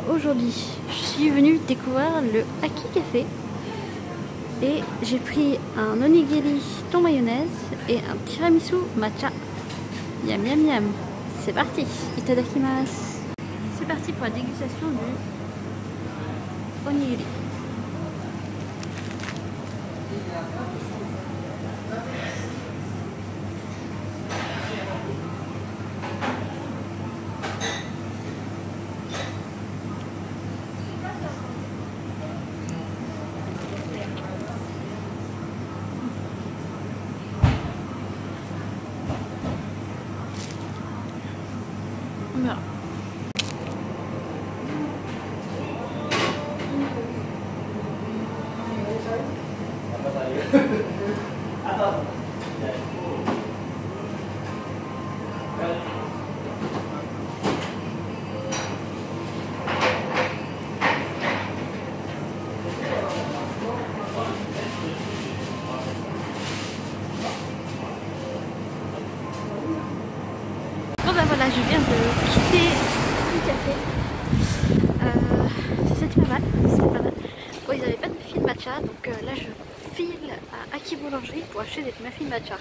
Alors aujourd'hui, je suis venue découvrir le Aki Café et j'ai pris un onigiri thon mayonnaise et un tiramisu matcha. Miam miam miam. C'est parti. Itadakimasu. C'est parti pour la dégustation du onigiri. Voilà. Bon bah voilà, je viens de quitter le café. C'était pas mal, c'était pas mal. Bon, ils n'avaient pas de muffins matcha, donc là je file à Aki Boulangerie pour acheter des muffins matcha.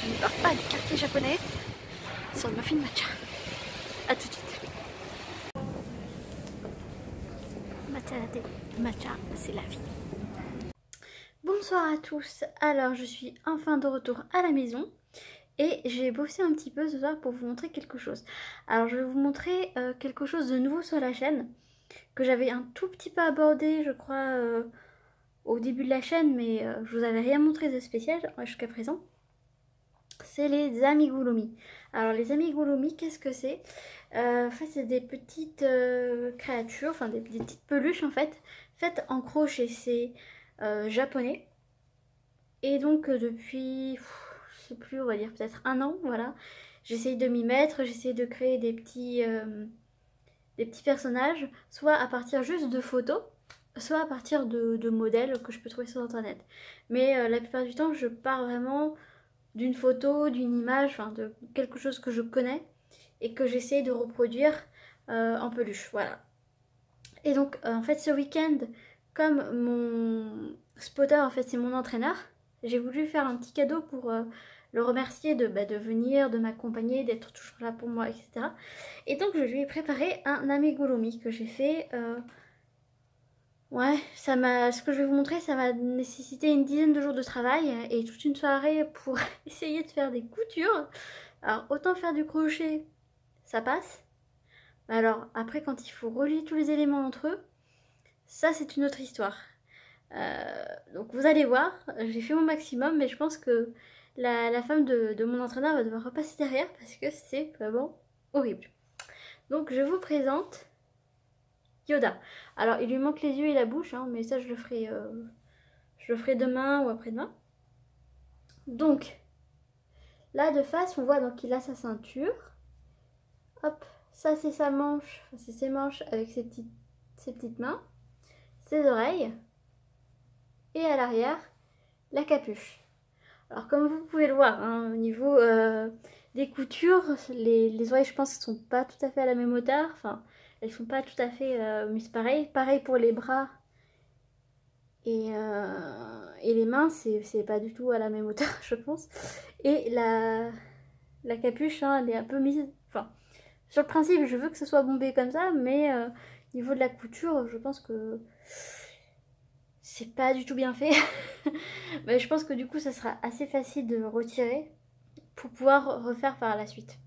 Je ne pars pas du quartier japonais sur le muffin matcha. A tout de suite. Matcha latte, matcha, c'est la vie. Bonsoir à tous, alors je suis enfin de retour à la maison. Et j'ai bossé un petit peu ce soir pour vous montrer quelque chose. Alors je vais vous montrer quelque chose de nouveau sur la chaîne, que j'avais un tout petit peu abordé je crois au début de la chaîne, mais je vous avais rien montré de spécial jusqu'à présent. C'est les amigurumis. Alors les amigurumis, qu'est-ce que c'est? En fait c'est des petites créatures, enfin des petites peluches en fait, faites en crochet, c'est japonais. Et donc depuis... je sais plus, on va dire peut-être un an, voilà. J'essaye de m'y mettre, j'essaye de créer des petits personnages, soit à partir juste de photos, soit à partir de modèles que je peux trouver sur internet. Mais la plupart du temps, je pars vraiment d'une photo, d'une image, enfin de quelque chose que je connais et que j'essaye de reproduire en peluche, voilà. Et donc en fait ce week-end, comme mon spotter en fait c'est mon entraîneur, j'ai voulu faire un petit cadeau pour le remercier de venir, de m'accompagner, d'être toujours là pour moi, etc. Et donc je lui ai préparé un amigurumi que j'ai fait. Ouais, ce que je vais vous montrer, ça m'a nécessité une dizaine de jours de travail et toute une soirée pour essayer de faire des coutures. Alors autant faire du crochet, ça passe. Alors après quand il faut relier tous les éléments entre eux, ça c'est une autre histoire. Donc vous allez voir, j'ai fait mon maximum, mais je pense que la femme de mon entraîneur va devoir repasser derrière parce que c'est vraiment horrible. Donc je vous présente Yoda. Alors il lui manque les yeux et la bouche, hein, mais ça je le ferai demain ou après-demain. Donc là de face, on voit donc qu'il a sa ceinture. Hop, ça c'est sa manche, enfin, c'est ses manches avec ses petites mains, ses oreilles. Et à l'arrière, la capuche. Alors comme vous pouvez le voir, hein, au niveau des coutures, les oreilles je pense ne sont pas tout à fait à la même hauteur. Enfin, elles sont pas tout à fait... mais c'est pareil. Pareil pour les bras et les mains, c'est pas du tout à la même hauteur je pense. Et la capuche, hein, elle est un peu mise... Enfin, sur le principe je veux que ce soit bombé comme ça, mais au niveau de la couture, je pense que... c'est pas du tout bien fait. Mais je pense que du coup ça sera assez facile de retirer pour pouvoir refaire par la suite.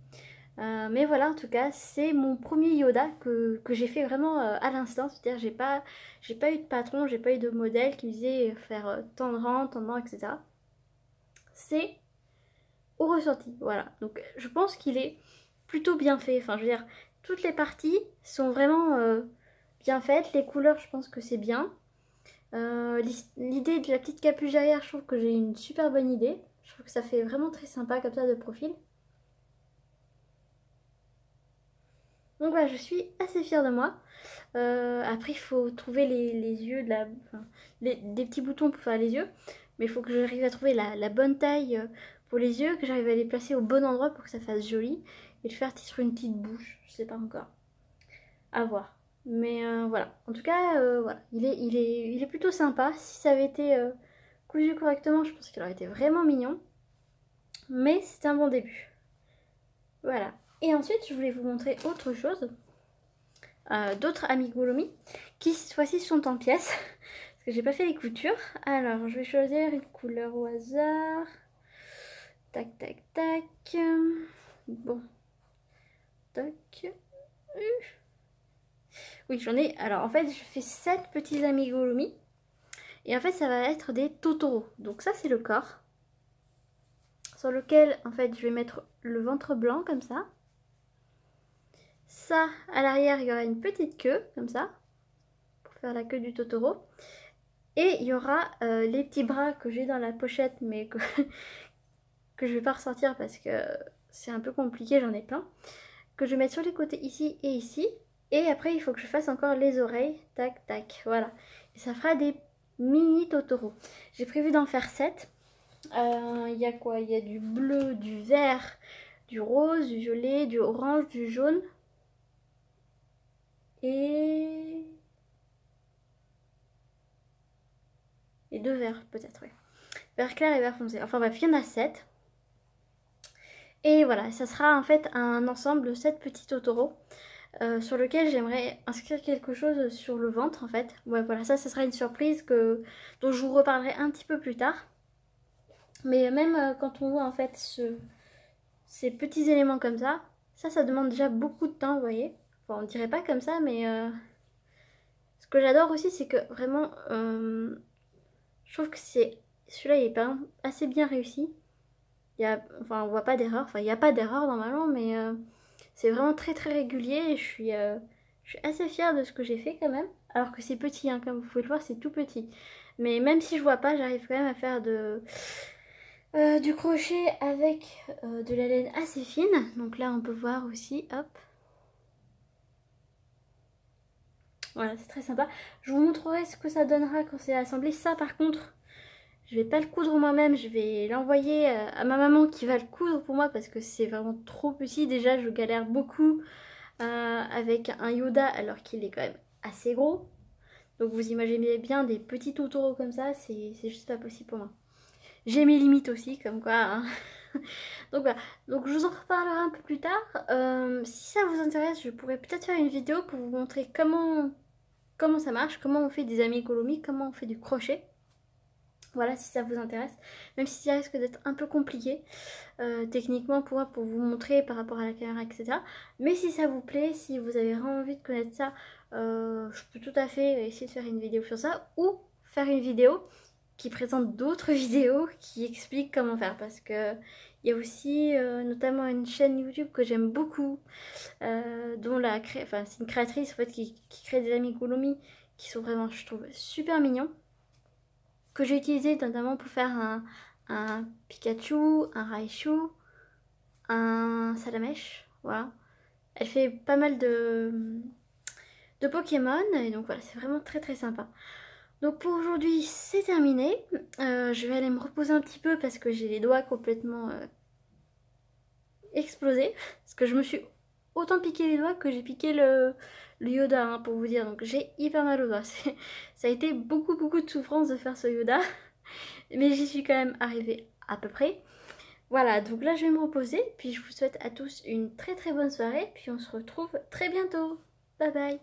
Mais voilà, en tout cas c'est mon premier Yoda que j'ai fait vraiment à l'instant. C'est-à-dire j'ai pas eu de patron, j'ai pas eu de modèle qui me disait faire tant de rangs, tant de rangs, etc. C'est au ressenti, voilà. Donc je pense qu'il est plutôt bien fait. Enfin je veux dire, toutes les parties sont vraiment bien faites. Les couleurs je pense que c'est bien. L'idée de la petite capuche derrière, je trouve que j'ai une super bonne idée. Je trouve que ça fait vraiment très sympa comme ça de profil. Donc voilà, je suis assez fière de moi. Après, il faut trouver les yeux, des petits boutons pour faire les yeux. Mais il faut que j'arrive à trouver la bonne taille pour les yeux, que j'arrive à les placer au bon endroit pour que ça fasse joli. Et de faire sur une petite bouche, je sais pas encore. À voir. Mais voilà, en tout cas, voilà, il est plutôt sympa. Si ça avait été cousu correctement, je pense qu'il aurait été vraiment mignon. Mais c'est un bon début. Voilà. Et ensuite, je voulais vous montrer autre chose. D'autres amigurumi qui cette fois-ci sont en pièces. Parce que j'ai pas fait les coutures. Alors, je vais choisir une couleur au hasard. Tac, tac, tac. Bon. Tac. Oui, j'en ai. Alors, en fait, je fais 7 petits amigurumi. Et en fait, ça va être des Totoro. Donc ça, c'est le corps. Sur lequel, en fait, je vais mettre le ventre blanc, comme ça. Ça, à l'arrière, il y aura une petite queue, comme ça. Pour faire la queue du Totoro. Et il y aura les petits bras que j'ai dans la pochette, mais que je vais pas ressortir parce que c'est un peu compliqué, j'en ai plein. Que je vais mettre sur les côtés ici et ici. Et après, il faut que je fasse encore les oreilles. Tac, tac, voilà. Et ça fera des mini Totoro. J'ai prévu d'en faire 7. Il y a quoi? Il y a du bleu, du vert, du rose, du violet, du orange, du jaune. Et 2 verts peut-être, oui. Vert clair et vert foncé. Enfin bref, il y en a 7. Et voilà, ça sera en fait un ensemble de 7 petits Totoro. Sur lequel j'aimerais inscrire quelque chose sur le ventre en fait. Ouais, voilà, ça sera une surprise dont je vous reparlerai un petit peu plus tard. Mais même quand on voit en fait ces petits éléments comme ça demande déjà beaucoup de temps, vous voyez. Enfin, on dirait pas comme ça, mais ce que j'adore aussi, c'est que vraiment, je trouve que celui-là, il est pas assez bien réussi. Enfin, on voit pas d'erreur. Enfin, il n'y a pas d'erreur normalement, mais c'est vraiment très très régulier. Et je suis assez fière de ce que j'ai fait quand même. Alors que c'est petit, hein, comme vous pouvez le voir, c'est tout petit. Mais même si je vois pas, j'arrive quand même à faire du crochet avec de la laine assez fine. Donc là, on peut voir aussi, hop. Voilà, c'est très sympa. Je vous montrerai ce que ça donnera quand c'est assemblé. Ça, par contre, je vais pas le coudre moi-même. Je vais l'envoyer à ma maman qui va le coudre pour moi parce que c'est vraiment trop petit. Déjà, je galère beaucoup avec un Yoda alors qu'il est quand même assez gros. Donc vous imaginez bien des petits Totoro comme ça, c'est juste pas possible pour moi. J'ai mes limites aussi, comme quoi. Hein. Donc voilà, donc je vous en reparlerai un peu plus tard. Si ça vous intéresse, je pourrais peut-être faire une vidéo pour vous montrer comment ça marche, comment on fait des amigurumi, comment on fait du crochet. Voilà, si ça vous intéresse, même si ça risque d'être un peu compliqué techniquement pour moi, pour vous montrer par rapport à la caméra, etc. Mais si ça vous plaît, si vous avez vraiment envie de connaître ça, je peux tout à fait essayer de faire une vidéo sur ça ou faire une vidéo qui présente d'autres vidéos qui expliquent comment faire, parce que il y a aussi notamment une chaîne YouTube que j'aime beaucoup, dont c'est une créatrice en fait qui crée des amigurumi qui sont vraiment, je trouve, super mignons, que j'ai utilisé notamment pour faire un Pikachu, un Raichu, un Salamèche, voilà. Elle fait pas mal de Pokémon, et donc voilà, c'est vraiment très très sympa. Donc pour aujourd'hui, c'est terminé. Je vais aller me reposer un petit peu parce que j'ai les doigts complètement explosés. Parce que je me suis autant piqué les doigts que j'ai piqué le Yoda, hein, pour vous dire. Donc j'ai hyper mal aux doigts. Ça a été beaucoup de souffrance de faire ce Yoda. Mais j'y suis quand même arrivée à peu près. Voilà, donc là je vais me reposer. Puis je vous souhaite à tous une très très bonne soirée. Puis on se retrouve très bientôt. Bye bye.